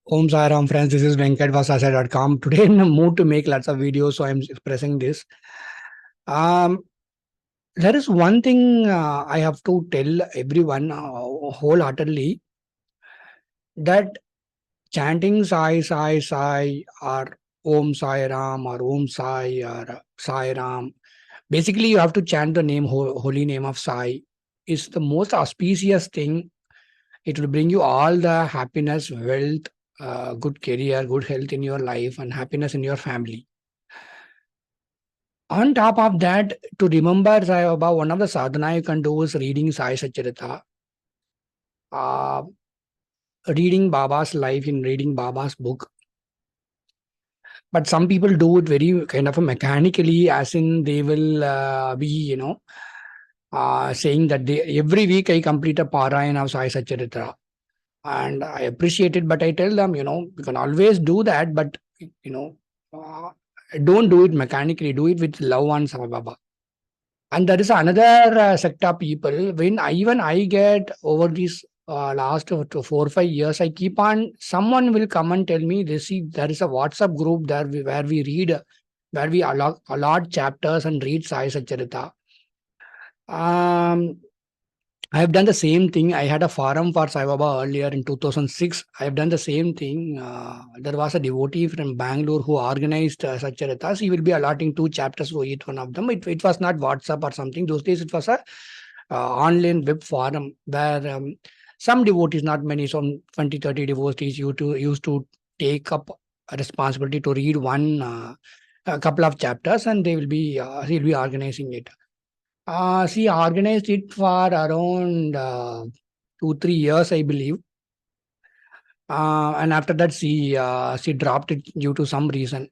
Om Sai Ram friends, this is Venkat Vasasai.com. Today in the mood to make lots of videos, so I'm expressing this. Um, there is one thing I have to tell everyone wholeheartedly that chanting Sai Sai Sai or Om Sai Ram or Om Sai or Sai Ram. Basically, you have to chant the name, holy name of Sai. Is the most auspicious thing. It will bring you all the happiness, wealth, good career, good health in your life, and happiness in your family. On top of that, to remember Sai Baba, one of the sadhana you can do is reading Sai Satcharitra, uh, reading Baba's life in reading Baba's book. But some people do it very kind of mechanically, as in they will be, saying that every week I complete a Parayan of Sai Satcharitra. And I appreciate it, but I tell them, you can always do that, but, uh, don't do it mechanically, do it with love and Sai Baba. And there is another sect of people. When I get over these last 4 or 5 years, I keep on. Someone will come and tell me, "This see, there is a WhatsApp group there where we read, where we allot chapters and read Sai Satcharita." Um, I have done the same thing. I had a forum for Sai Baba earlier in 2006. I have done the same thing. There was a devotee from Bangalore who organized Satcharitas. He will be allotting 2 chapters for each one of them. It was not WhatsApp or something. Those days it was a online web forum where some devotees, not many, some 20, 30 devotees used to take up a responsibility to read a couple of chapters, and he'll be organizing it. She organized it for around 2, 3 years, I believe. And after that, she dropped it due to some reason.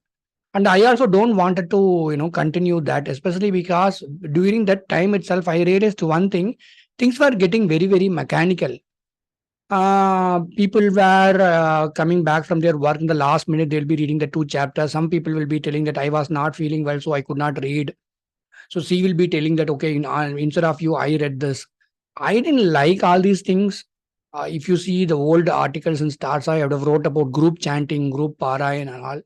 And I also don't wanted to continue that, especially because during that time itself, I realized one thing: things were getting very very mechanical. People were coming back from their work in the last minute. They'll be reading the 2 chapters. Some people will be telling that I was not feeling well, so I could not read. So she will be telling that, okay, instead of you, I read this. I didn't like all these things. If you see the old articles in Stars, I have wrote about group chanting, group parayan and all.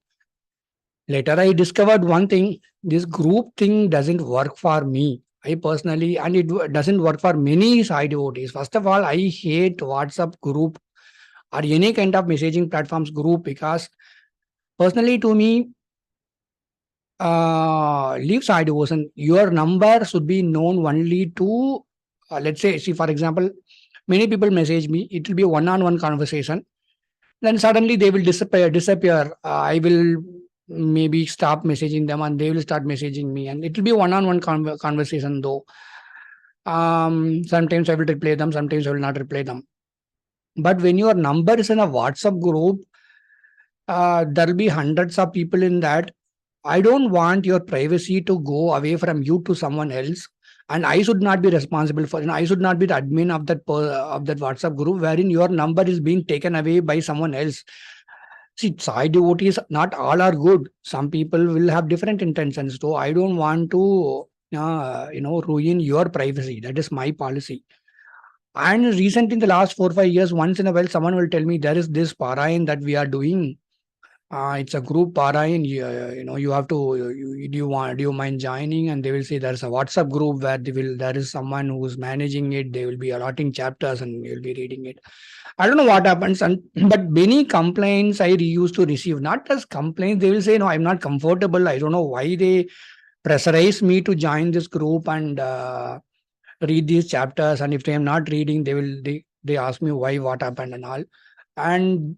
Later, I discovered one thing. This group thing doesn't work for me. I personally, and it doesn't work for many side devotees. First of all, I hate WhatsApp group or any kind of messaging platforms group because personally to me, leave side devotion. Your number should be known only to, let's say, see, for example, many people message me. It will be a one-on-one conversation. Then suddenly they will disappear. I will maybe stop messaging them and they will start messaging me. And it will be one-on-one conversation though. Sometimes I will reply them, sometimes I will not reply them. But when your number is in a WhatsApp group, there will be hundreds of people in that. I don't want your privacy to go away from you to someone else, and I should not be responsible for. I should not be the admin of that WhatsApp group wherein your number is being taken away by someone else. See, side devotees, not all are good. Some people will have different intentions. So I don't want to, ruin your privacy. That is my policy. And recently, in the last 4 or 5 years, once in a while, someone will tell me there is this parayan that we are doing. It's a group Parayan. You have to. Do you mind joining? And they will say there's a WhatsApp group where there is someone who's managing it. They will be allotting chapters and you'll be reading it. I don't know what happens, but many complaints I used to receive. Not as complaints, they will say, "No, I'm not comfortable. I don't know why they pressurize me to join this group and read these chapters. And if I am not reading, they ask me why, what happened, and all." And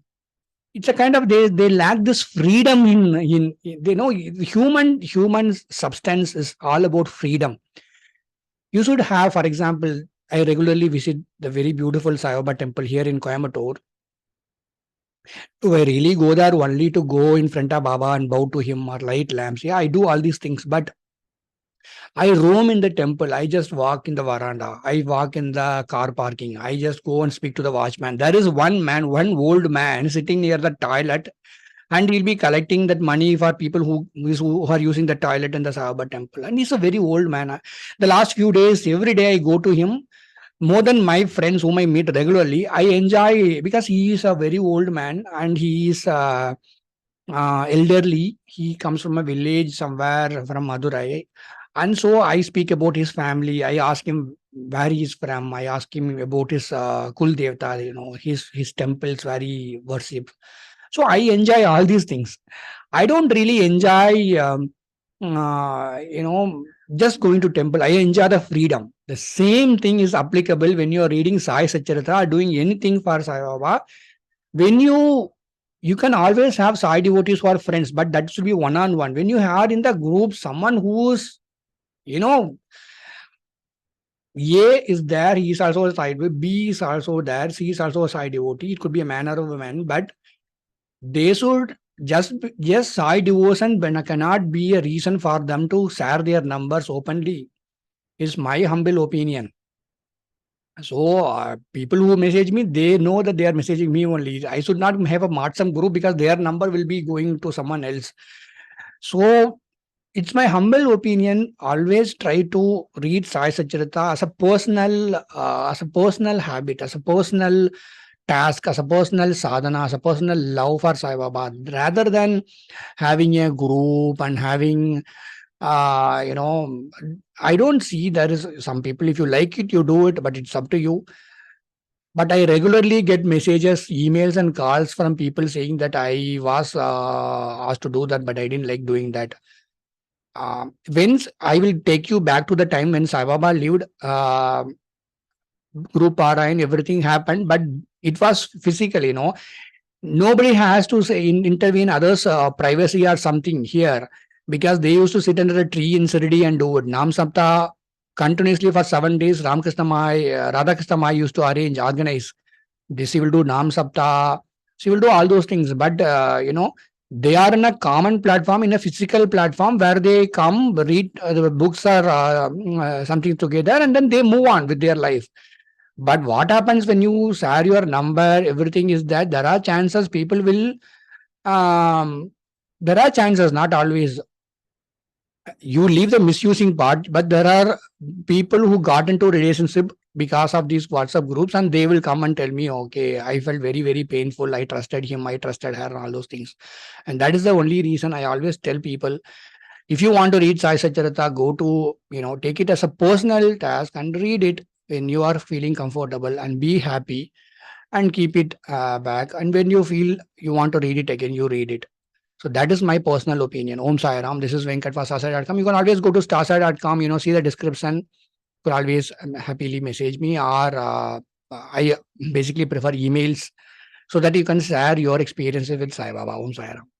it's a kind of they lack this freedom in they know human substance is all about freedom. You should have, for example, I regularly visit the very beautiful Sai Baba temple here in Coimbatore. Do I really go there only to go in front of Baba and bow to him or light lamps? Yeah, I do all these things, but I roam in the temple. I just walk in the veranda. I walk in the car parking. I just go and speak to the watchman. There is one man, one old man sitting near the toilet, and he'll be collecting that money for people who are using the toilet in the Sai Baba temple. And he's a very old man. The last few days, every day I go to him. more than my friends whom I meet regularly. I enjoy because he is a very old man and he is elderly. He comes from a village somewhere from Madurai. And so I speak about his family. I ask him where he is from. I ask him about his Kul Devta, his temples where he worships. So I enjoy all these things. I don't really enjoy, just going to temple. I enjoy the freedom. The same thing is applicable when you are reading Sai Satcharitra or doing anything for Sai Baba. When you can always have Sai devotees or friends, but that should be one on one. When you are in the group, someone who's you know A is there, he is also a side way. B is also there, C is also a side devotee. It could be a man or a woman, but they should just side devotion cannot be a reason for them to share their numbers openly. Is my humble opinion. So people who message me, they know that they are messaging me only. I should not have a WhatsApp group because their number will be going to someone else. So it's my humble opinion. Always try to read Sai Satcharitra as a personal habit, as a personal task, as a personal sadhana, as a personal love for Sai Baba, rather than having a group and having, uh, you know, I don't see there is some people, if you like it, you do it, but it's up to you. But I regularly get messages, emails, and calls from people saying that I was asked to do that, but I didn't like doing that. When I will take you back to the time when Sai Baba lived, Group Parayan, everything happened, but it was physical, Nobody has to say intervene others' privacy or something here because they used to sit under a tree in Sirdi and do it. Nam Sapta continuously for 7 days. Ramakrishna Mai, Radhakrishna Mai used to organize. This she will do Nam Sapta. She will do all those things. But, they are in a common platform, in a physical platform where they come, read the books or something together and then they move on with their life. But what happens when you share your number, everything is that there are chances people will, um, there are chances, not always. You leave the misusing part, but there are people who got into relationship because of these WhatsApp groups, and they will come and tell me, okay, I felt very, very painful. I trusted him, I trusted her, all those things. And that is the only reason I always tell people, if you want to read Sai Satcharitra, go to, take it as a personal task and read it when you are feeling comfortable and be happy and keep it back. And when you feel you want to read it again, you read it. So that is my personal opinion. Om Sai Ram. This is Venkat for starsai.com. You can always go to starsai.com, see the description. You could always happily message me, or I basically prefer emails so that you can share your experiences with Sai Baba. Om Sai Ram.